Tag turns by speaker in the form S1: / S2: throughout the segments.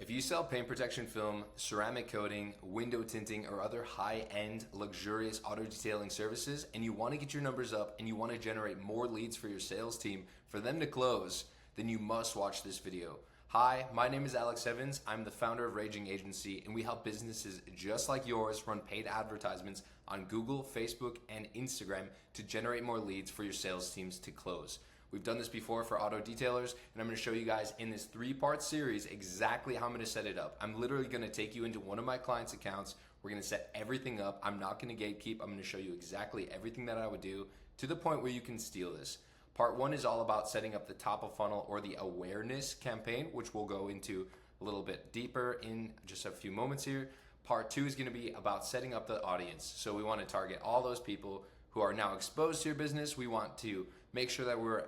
S1: If you sell paint protection film, ceramic coating, window tinting, or other high-end luxurious auto detailing services, and you want to get your numbers up and you want to generate more leads for your sales team for them to close, then you must watch this video. Hi, my name is Alex Evans. I'm the founder of Raging Agency, and we help businesses just like yours run paid advertisements on Google, Facebook, and Instagram to generate more leads for your sales teams to close. We've done this before for auto detailers, and I'm going to show you guys in this 3-part series exactly how I'm going to set it up. I'm literally going to take you into one of my clients' accounts. We're going to set everything up. I'm not going to gatekeep. I'm going to show you exactly everything that I would do to the point where you can steal this. Part 1 is all about setting up the top of funnel or the awareness campaign, which we'll go into a little bit deeper in just a few moments here. Part 2 is going to be about setting up the audience. So we want to target all those people who are now exposed to your business. We want to make sure that we're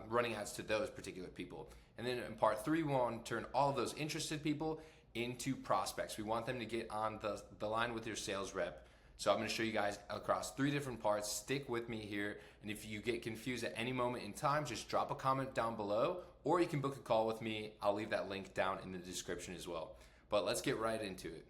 S1: running ads to those particular people. And then in part 3, we want to turn all of those interested people into prospects. We want them to get on the line with your sales rep. So I'm going to show you guys across 3 different parts. Stick with me here. And if you get confused at any moment in time, just drop a comment down below, or you can book a call with me. I'll leave that link down in the description as well. But let's get right into it.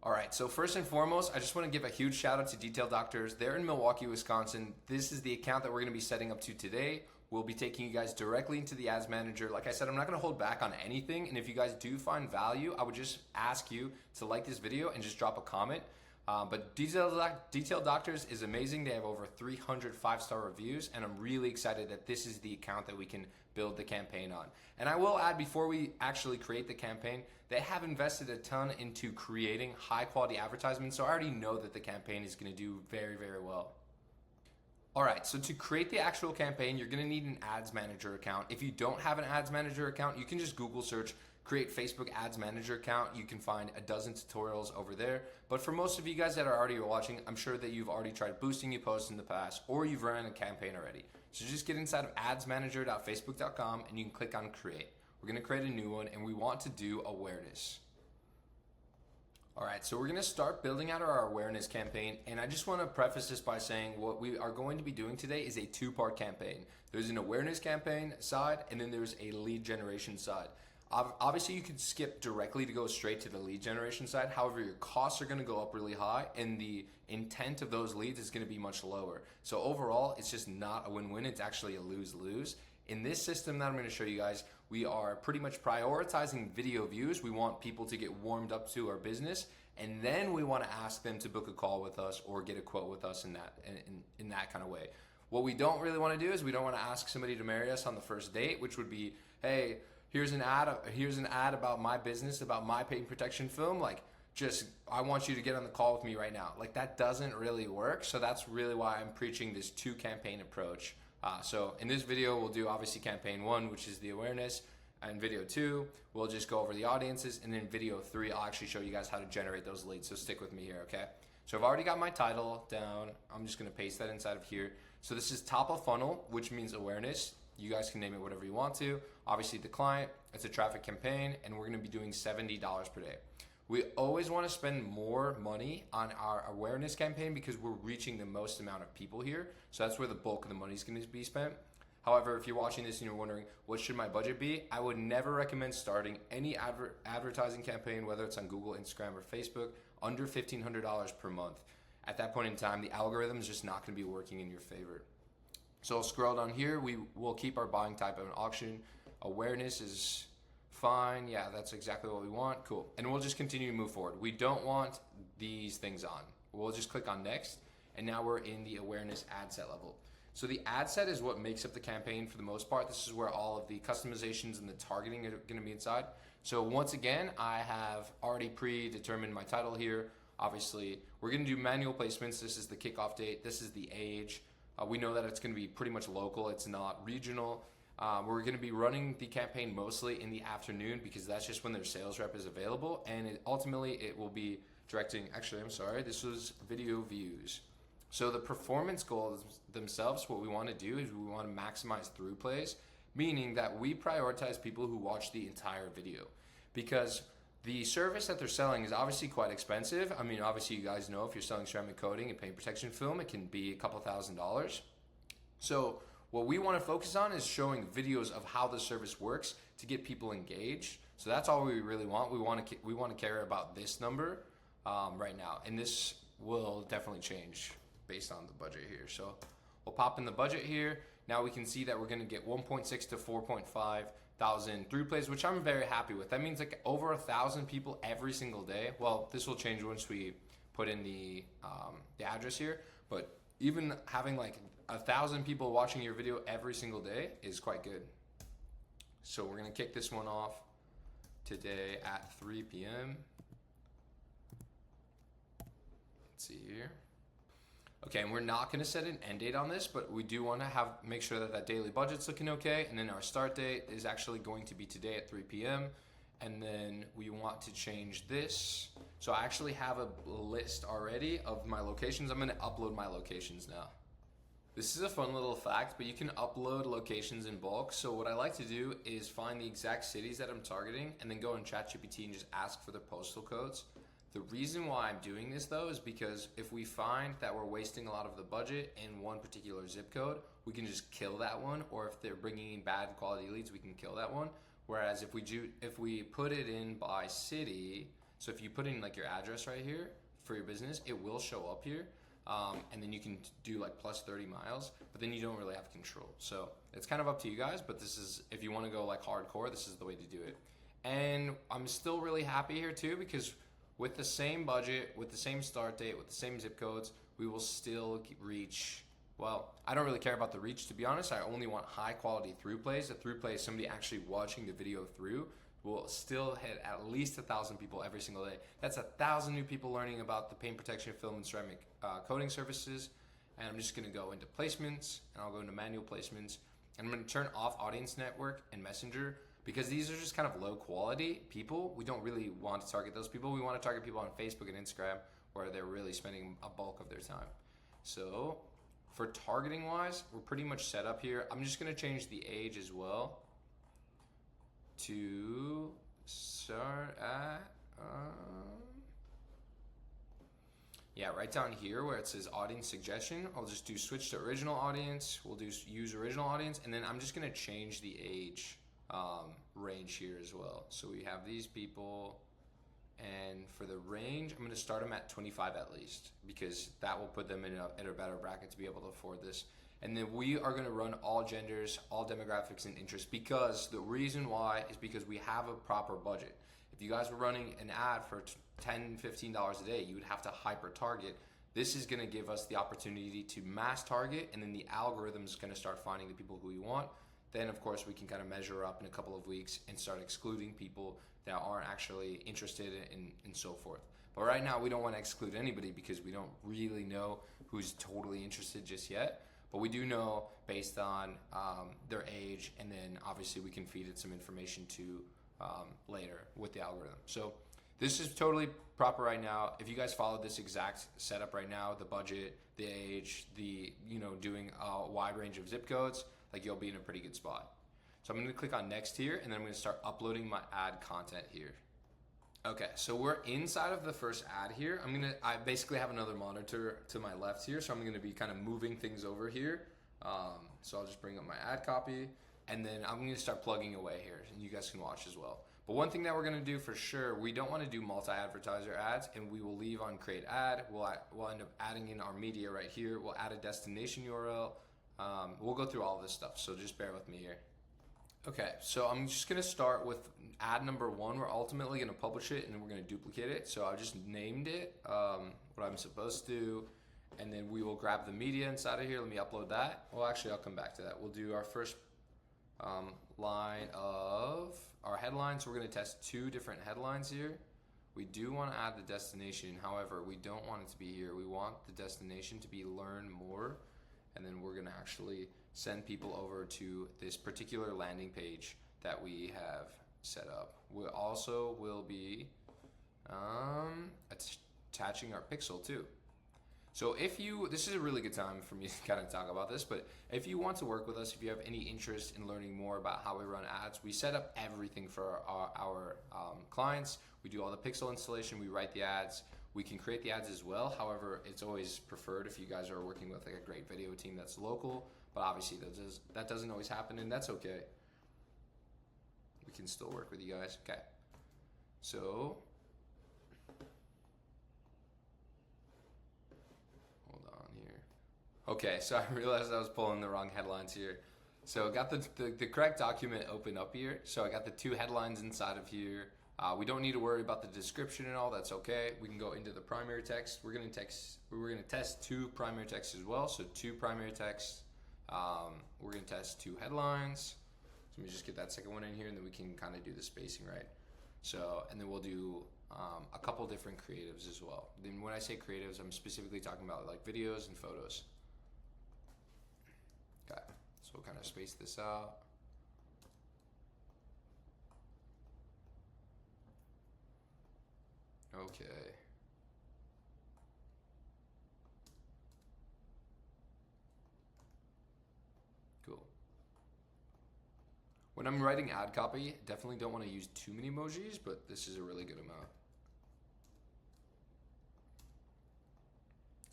S1: All right, so first and foremost, I just want to give a huge shout out to Detail Doctors. They're in Milwaukee, Wisconsin. This is the account that we're going to be setting up to today. We'll be taking you guys directly into the Ads Manager. Like I said, I'm not going to hold back on anything. And if you guys do find value, I would just ask you to like this video and just drop a comment. But Detail Doctors is amazing. They have over 300 5-star reviews, and I'm really excited that this is the account that we can build the campaign on. And I will add, before we actually create the campaign, they have invested a ton into creating high quality advertisements, so I already know that the campaign is going to do very, very well. All right, so to create the actual campaign, you're going to need an Ads Manager account. If you don't have an Ads Manager account, you can just Google search create Facebook Ads Manager account. You can find a dozen tutorials over there. But for most of you guys that are already watching, I'm sure that you've already tried boosting your posts in the past, or you've run a campaign already. So just get inside of adsmanager.facebook.com and you can click on create. We're going to create a new one, and we want to do awareness. All right, so we're going to start building out our awareness campaign, and I just want to preface this by saying what we are going to be doing today is a 2-part campaign. There's an awareness campaign side, and then there's a lead generation side. Obviously, you could skip directly to go straight to the lead generation side. However, your costs are going to go up really high, and the intent of those leads is going to be much lower. So overall, it's just not a win-win. It's actually a lose-lose. In this system that I'm going to show you guys, we are pretty much prioritizing video views. We want people to get warmed up to our business, and then we want to ask them to book a call with us or get a quote with us in that kind of way. What we don't really want to do is we don't want to ask somebody to marry us on the first date, which would be, hey, here's an ad about my business, about my paint protection film. I want you to get on the call with me right now. That doesn't really work. So that's really why I'm preaching this 2 campaign approach. So in this video, we'll do obviously campaign 1, which is the awareness. And video 2, we'll just go over the audiences. And then video 3, I'll actually show you guys how to generate those leads. So stick with me here, okay? So I've already got my title down. I'm just going to paste that inside of here. So this is top of funnel, which means awareness. You guys can name it whatever you want to. Obviously the client, it's a traffic campaign, and we're going to be doing $70 per day. We always want to spend more money on our awareness campaign because we're reaching the most amount of people here. So that's where the bulk of the money is going to be spent. However, if you're watching this and you're wondering, what should my budget be? I would never recommend starting any advertising campaign, whether it's on Google, Instagram, or Facebook, under $1,500 per month. At that point in time, the algorithm is just not going to be working in your favor. So I'll scroll down here. We will keep our buying type of an auction. Awareness is fine. Yeah, that's exactly what we want. Cool. And we'll just continue to move forward. We don't want these things on. We'll just click on next. And now we're in the awareness ad set level. So the ad set is what makes up the campaign for the most part. This is where all of the customizations and the targeting are going to be inside. So once again, I have already predetermined my title here. Obviously, we're going to do manual placements. This is the kickoff date. This is the age. We know that it's going to be pretty much local. It's not regional. We're going to be running the campaign mostly in the afternoon because that's just when their sales rep is available. And ultimately, it will be directing, actually, I'm sorry, this was video views. So the performance goals themselves, what we want to do is we want to maximize through plays, meaning that we prioritize people who watch the entire video because the service that they're selling is obviously quite expensive. I mean, obviously you guys know if you're selling ceramic coating and paint protection film, it can be a couple $1,000s. So what we want to focus on is showing videos of how the service works to get people engaged So that's all we really want. We want to care about this number right now, and this will definitely change based on the budget here. So we'll pop in the budget here. Now we can see that we're going to get 1.6 to 4.5 thousand through plays, which I'm very happy with. That means like over 1,000 people every single day. Well, this will change once we put in the address here, but even having like 1,000 people watching your video every single day is quite good. So we're gonna kick this one off today at 3 p.m. Let's see here. Okay, and we're not going to set an end date on this, but we do want to make sure that daily budget's looking okay, and then our start date is actually going to be today at 3 p.m. And then we want to change this. So I actually have a list already of my locations. I'm going to upload my locations now. This is a fun little fact, but you can upload locations in bulk. So what I like to do is find the exact cities that I'm targeting and then go in ChatGPT and just ask for their postal codes. The reason why I'm doing this though is because if we find that we're wasting a lot of the budget in one particular zip code, we can just kill that one, or if they're bringing in bad quality leads, we can kill that one. Whereas if we put it in by city, so if you put in like your address right here for your business, it will show up here, and then you can do like plus 30 miles, but then you don't really have control. So it's kind of up to you guys, but this is, if you want to go like hardcore, this is the way to do it. And I'm still really happy here too, because with the same budget, with the same start date, with the same zip codes, we will still reach, well, I don't really care about the reach, to be honest. I only want high quality through plays. A through play is somebody actually watching the video through. We'll still hit at least 1,000 people every single day. That's 1,000 new people learning about the paint protection film and ceramic coating services. And I'm just gonna go into placements, and I'll go into manual placements. And I'm gonna turn off audience network and messenger, because these are just kind of low quality people. We don't really want to target those people. We want to target people on Facebook and Instagram where they're really spending a bulk of their time. So for targeting wise, we're pretty much set up here. I'm just going to change the age as well to start at, right down here where it says audience suggestion. I'll just do switch to original audience. We'll do use original audience, and then I'm just going to change the age range here as well. So we have these people, and for the range, I'm going to start them at 25 at least, because that will put them in a better bracket to be able to afford this. And then we are going to run all genders, all demographics, and interests, because the reason why is because we have a proper budget. If you guys were running an ad for $10, $15 a day, you would have to hyper target. This is going to give us the opportunity to mass target, and then the algorithm is going to start finding the people who we want. Then, of course, we can kind of measure up in a couple of weeks and start excluding people that aren't actually interested and so forth. But right now, we don't want to exclude anybody because we don't really know who's totally interested just yet. But we do know based on their age, and then obviously we can feed it some information to later with the algorithm. So this is totally proper right now. If you guys follow this exact setup right now, the budget, the age, doing a wide range of zip codes, like you'll be in a pretty good spot. So I'm going to click on next here, and then I'm going to start uploading my ad content here. Okay, so we're inside of the first ad here. I basically have another monitor to my left here, so I'm going to be kind of moving things over here. So I'll just bring up my ad copy, and then I'm going to start plugging away here, and you guys can watch as well. But one thing that we're going to do for sure, we don't want to do multi-advertiser ads, and we will leave on create ad. We'll end up adding in our media right here. We'll add a destination URL. We'll go through all this stuff, so just bear with me here. Okay, so I'm just going to start with ad number 1. We're ultimately going to publish it, and then we're going to duplicate it. So I just named it what I'm supposed to, and then we will grab the media inside of here. Let me upload that. Well, actually, I'll come back to that. We'll do our first line of our headlines. So we're going to test 2 different headlines here. We do want to add the destination. However, we don't want it to be here. We want the destination to be learn more. And then we're going to actually send people over to this particular landing page that we have set up. We also will be attaching our pixel too. So this is a really good time for me to kind of talk about this, but if you want to work with us, if you have any interest in learning more about how we run ads, we set up everything for our clients. We do all the pixel installation, we write the ads. We can create the ads as well. However, it's always preferred if you guys are working with like a great video team that's local, but obviously that doesn't always happen, and that's okay. we can still work with you guys. Okay. So, hold on here. Okay, so I realized I was pulling the wrong headlines here. So I got the correct document open up here. So I got the 2 headlines inside of here. We don't need to worry about the description and all. That's okay. We can go into the primary text. We're gonna test 2 primary texts as well. So 2 primary texts. We're gonna test 2 headlines. So let me just get that second one in here, and then we can kind of do the spacing right. So, and then we'll do a couple different creatives as well. Then when I say creatives, I'm specifically talking about like videos and photos. Okay, so we'll kind of space this out. Okay. Cool. When I'm writing ad copy, definitely don't want to use too many emojis, but this is a really good amount.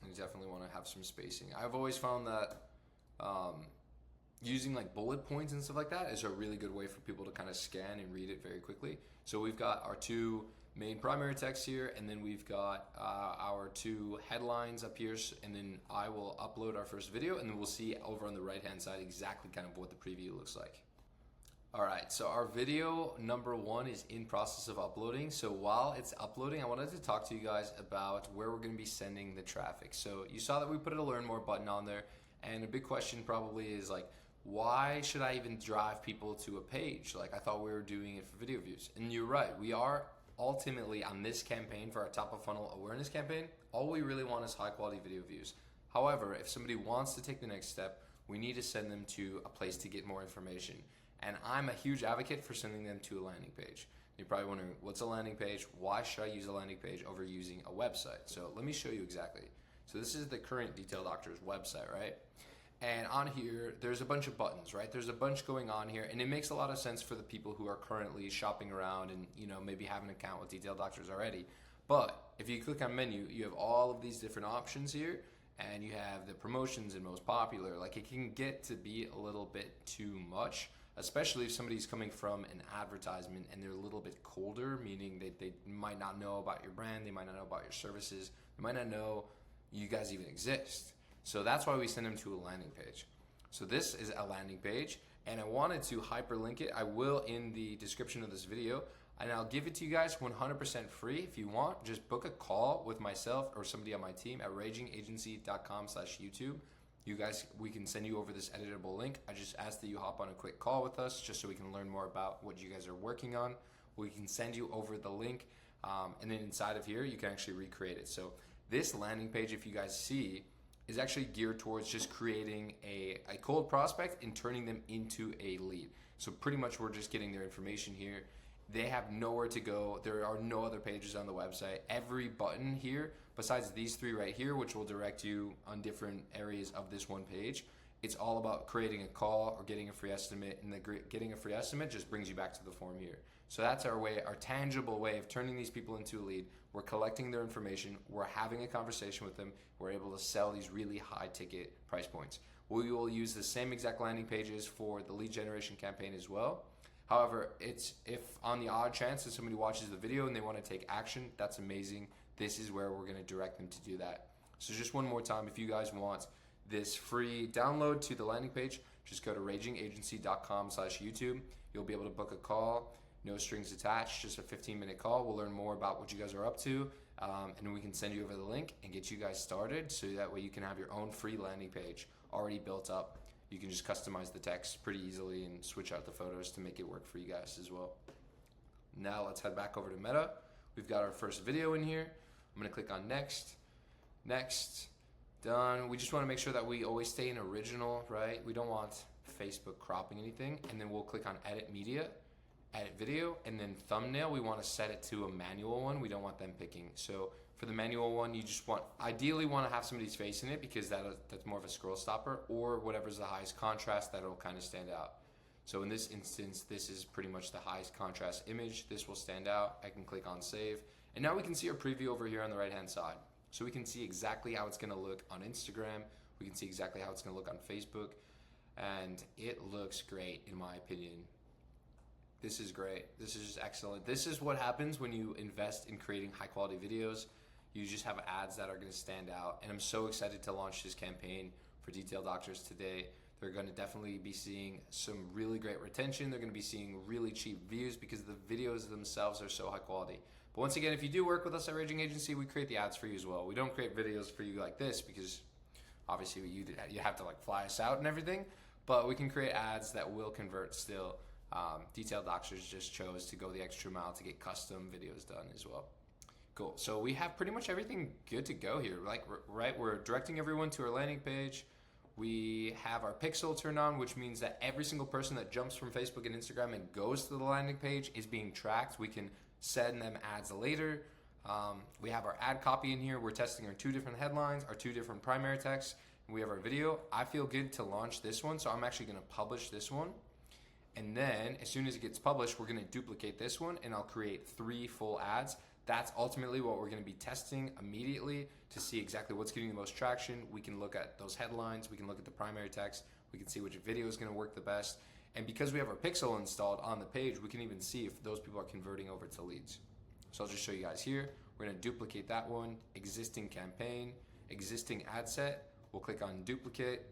S1: And you definitely want to have some spacing. I've always found that using like bullet points and stuff like that is a really good way for people to kind of scan and read it very quickly. So we've got our 2 main primary texts here, and then we've got our 2 headlines up here, and then I will upload our first video, and then we'll see over on the right hand side exactly kind of what the preview looks like. Alright, so our video number 1 is in process of uploading. So while it's uploading, I wanted to talk to you guys about where we're going to be sending the traffic. So you saw that we put a learn more button on there, and a big question probably is like, why should I even drive people to a page? Like, I thought we were doing it for video views. And you're right, we are ultimately on this campaign for our top of funnel awareness campaign, all we really want is high quality video views. However, if somebody wants to take the next step, we need to send them to a place to get more information. And I'm a huge advocate for sending them to a landing page. You're probably wondering, what's a landing page? Why should I use a landing page over using a website? So let me show you exactly. So this is the current Detail Doctor's website, right? And on here, there's a bunch of buttons, right? There's a bunch going on here, and it makes a lot of sense for the people who are currently shopping around and, you know, maybe have an account with Detail Doctors already. But if you click on menu, you have all of these different options here, and you have the promotions and most popular. Like, it can get to be a little bit too much, especially if somebody's coming from an advertisement and they're a little bit colder, meaning they might not know about your brand, they might not know about your services, they might not know you guys even exist. So that's why we send them to a landing page. So this is a landing page, and I wanted to hyperlink it. I will in the description of this video, and I'll give it to you guys 100% free. If you want, just book a call with myself or somebody on my team at ragingagency.com/YouTube. You guys, we can send you over this editable link. I just ask that you hop on a quick call with us just so we can learn more about what you guys are working on. We can send you over the link, and then inside of here, you can actually recreate it. So this landing page, if you guys see, is actually geared towards just creating a cold prospect and turning them into a lead. So pretty much we're just getting their information here. They have nowhere to go. There are no other pages on the website. Every button here, besides these 3 right here, which will direct you on different areas of this one page, it's all about creating a call or getting a free estimate, and getting a free estimate just brings you back to the form here. So that's our way, our tangible way of turning these people into a lead. We're collecting their information, we're having a conversation with them, we're able to sell these really high ticket price points. We will use the same exact landing pages for the lead generation campaign as well. However, if on the odd chance that somebody watches the video and they want to take action, that's amazing. This is where we're going to direct them to do that. So just one more time, if you guys want this free download to the landing page, just go to ragingagency.com/YouTube. You'll be able to book a call, no strings attached, just a 15-minute call. We'll learn more about what you guys are up to, and we can send you over the link and get you guys started, so that way you can have your own free landing page already built up. You can just customize the text pretty easily and switch out the photos to make it work for you guys as well. Now let's head back over to Meta. We've got our first video in here. I'm gonna click on next, done. We just wanna make sure that we always stay in original, right? We don't want Facebook cropping anything. And then we'll click on edit media, edit video, and then thumbnail, we wanna set it to a manual one. We don't want them picking. So for the manual one, you just ideally want to have somebody's face in it, because that's more of a scroll stopper, or whatever's the highest contrast, that'll kind of stand out. So in this instance, this is pretty much the highest contrast image. This will stand out. I can click on save. And now we can see our preview over here on the right-hand side. So we can see exactly how it's going to look on Instagram. We can see exactly how it's going to look on Facebook. And it looks great, in my opinion. This is great. This is just excellent. This is what happens when you invest in creating high quality videos. You just have ads that are going to stand out. And I'm so excited to launch this campaign for Detail Doctors today. They're going to definitely be seeing some really great retention. They're going to be seeing really cheap views because the videos themselves are so high quality. But once again, if you do work with us at Raging Agency, we create the ads for you as well. We don't create videos for you like this because obviously you have to like fly us out and everything, but we can create ads that will convert still. Detail Doctors just chose to go the extra mile to get custom videos done as well. Cool. So we have pretty much everything good to go here. Like, right, we're directing everyone to our landing page. We have our pixel turned on, which means that every single person that jumps from Facebook and Instagram and goes to the landing page is being tracked. We can send them ads later. We have our ad copy in here. We're testing our 2 different headlines, our 2 different primary texts, and we have our video. I feel good to launch this one, so I'm actually going to publish this one. And then as soon as it gets published, we're going to duplicate this one, and I'll create 3 full ads. That's ultimately what we're going to be testing immediately to see exactly what's getting the most traction. We can look at those headlines. We can look at the primary text. We can see which video is going to work the best. And because we have our pixel installed on the page, we can even see if those people are converting over to leads. So I'll just show you guys here. We're going to duplicate that one, existing campaign, existing ad set. We'll click on duplicate.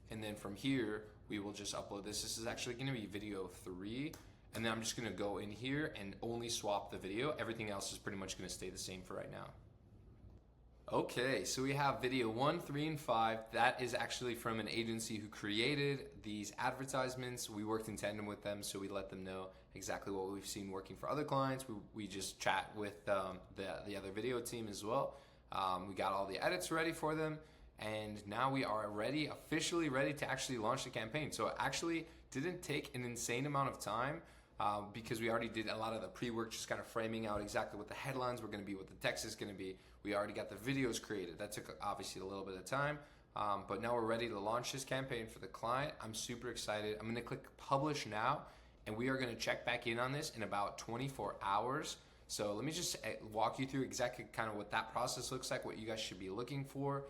S1: And then from here, we will just upload this. This is actually going to be video 3. And then I'm just going to go in here and only swap the video. Everything else is pretty much going to stay the same for right now. Okay, so we have video 1, 3, and 5. That is actually from an agency who created these advertisements. We worked in tandem with them, so we let them know exactly what we've seen working for other clients. We just chat with the other video team as well. We got all the edits ready for them, and now we are officially ready to actually launch the campaign. So it actually didn't take an insane amount of time. Because we already did a lot of the pre-work, just kind of framing out exactly what the headlines were going to be, what the text is going to be. We already got the videos created. That took obviously a little bit of time, but now we're ready to launch this campaign for the client. I'm super excited. I'm going to click publish now, and we are going to check back in on this in about 24 hours. So let me just walk you through exactly kind of what that process looks like, what you guys should be looking for.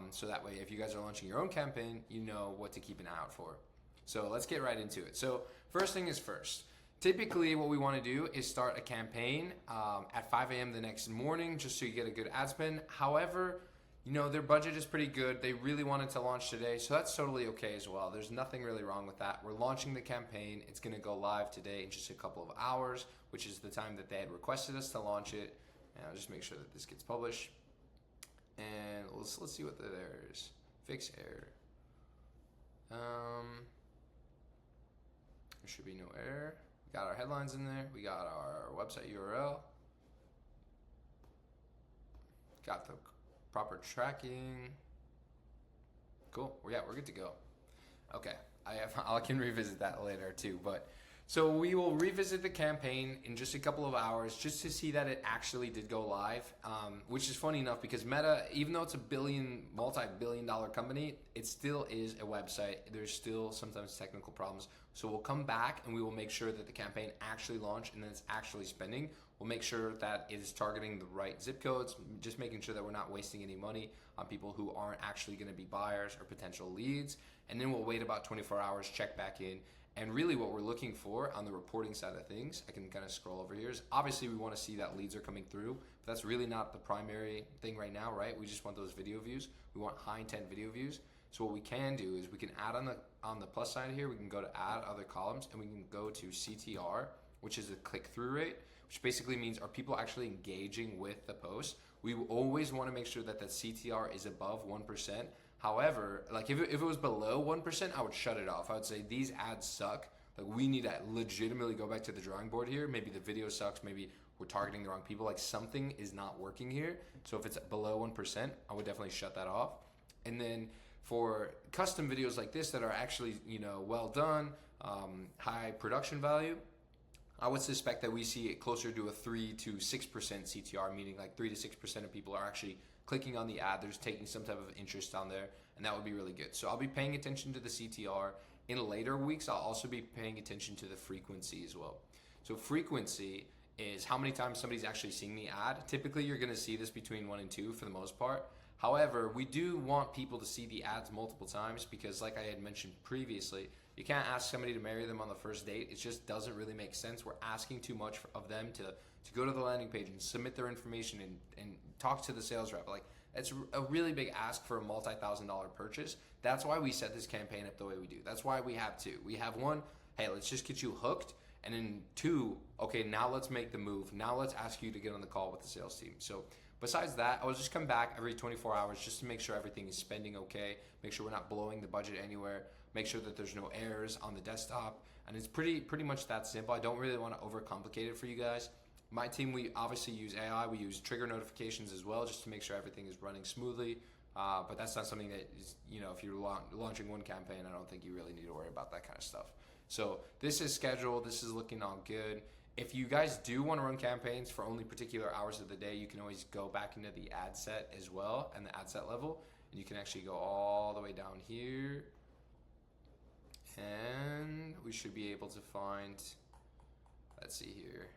S1: So that way, if you guys are launching your own campaign, you know what to keep an eye out for. So let's get right into it. So first thing is first. Typically, what we want to do is start a campaign at 5 a.m. the next morning just so you get a good ad spend. However, you know, their budget is pretty good. They really wanted to launch today, so that's totally okay as well. There's nothing really wrong with that. We're launching the campaign. It's going to go live today in just a couple of hours, which is the time that they had requested us to launch it. And I'll just make sure that this gets published. And let's see what the error is. Fix error. There should be no error. Got our headlines in there. We got our website URL. Got the proper tracking. Cool. Yeah, we're good to go. Okay, I can revisit that later too. But so we will revisit the campaign in just a couple of hours just to see that it actually did go live. Which is funny enough because Meta, even though it's a multi-billion-dollar company, it still is a website. There's still sometimes technical problems. So we'll come back and we will make sure that the campaign actually launched and then it's actually spending. We'll make sure that it is targeting the right zip codes, just making sure that we're not wasting any money on people who aren't actually going to be buyers or potential leads. And then we'll wait about 24 hours, check back in. And really what we're looking for on the reporting side of things, I can kind of scroll over here, is obviously we want to see that leads are coming through, but that's really not the primary thing right now, right? We just want those video views. We want high intent video views. So what we can do is we can add on the plus side here, we can go to add other columns and we can go to CTR, which is the click-through rate, which basically means are people actually engaging with the post. We always want to make sure that the CTR is above 1%. However, like if it was below 1%, I would shut it off. I would say these ads suck. Like we need to legitimately go back to the drawing board here. Maybe the video sucks. Maybe we're targeting the wrong people. Like something is not working here. So if it's below 1%, I would definitely shut that off. And then for custom videos like this that are actually, you know, well done, high production value, I would suspect that we see it closer to a 3 to 6% CTR, meaning like 3 to 6% of people are actually clicking on the ad. There's taking some type of interest on there, and that would be really good. So I'll be paying attention to the CTR. In later weeks, I'll also be paying attention to the frequency as well. So frequency is how many times somebody's actually seeing the ad. Typically, you're going to see this between 1 and 2 for the most part. However, we do want people to see the ads multiple times because like I had mentioned previously, You can't ask somebody to marry them on the first date. It just doesn't really make sense. We're asking too much of them to go to the landing page and submit their information and talk to the sales rep. Like, it's a really big ask for a multi-$1,000 purchase. That's why we set this campaign up the way we do. That's why we have two. We have one, hey, let's just get you hooked. And then two, okay, now let's make the move. Now let's ask you to get on the call with the sales team. So besides that, I will just come back every 24 hours just to make sure everything is spending okay, make sure we're not blowing the budget anywhere, make sure that there's no errors on the desktop. And it's pretty much that simple. I don't really want to overcomplicate it for you guys. My team, we obviously use AI. We use trigger notifications as well just to make sure everything is running smoothly. But that's not something that is, if you're launching one campaign, I don't think you really need to worry about that kind of stuff. So this is scheduled. This is looking all good. If you guys do want to run campaigns for only particular hours of the day, you can always go back into the ad set as well and the ad set level. And you can actually go all the way down here. And we should be able to find, let's see here.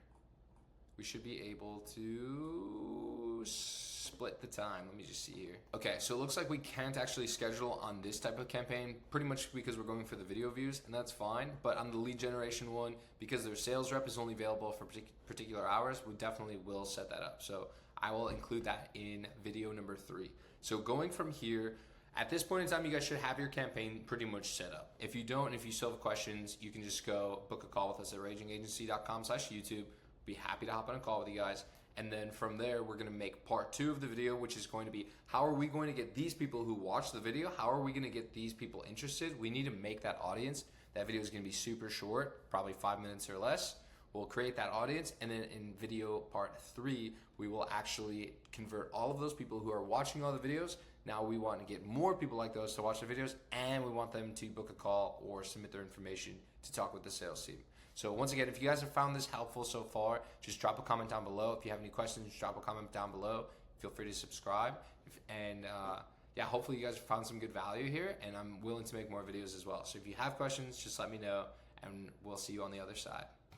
S1: We should be able to split the time. Let me just see here. Okay, so it looks like we can't actually schedule on this type of campaign, pretty much because we're going for the video views, and that's fine. But on the lead generation one, because their sales rep is only available for particular hours, we definitely will set that up. So I will include that in video number 3. So going from here, at this point in time, you guys should have your campaign pretty much set up. If you don't, if you still have questions, you can just go book a call with us at ragingagency.com/YouTube. Be happy to hop on a call with you guys. And then from there, we're gonna make part 2 of the video, which is going to be, how are we going to get these people who watch the video, how are we gonna get these people interested? We need to make that audience. That video is gonna be super short, probably 5 minutes or less. We'll create that audience, and then in video part 3, we will actually convert all of those people who are watching all the videos. Now we want to get more people like those to watch the videos, and we want them to book a call or submit their information to talk with the sales team. So once again, if you guys have found this helpful so far, just drop a comment down below. If you have any questions, just drop a comment down below. Feel free to subscribe. Yeah, hopefully you guys found some good value here, and I'm willing to make more videos as well. So if you have questions, just let me know, and we'll see you on the other side.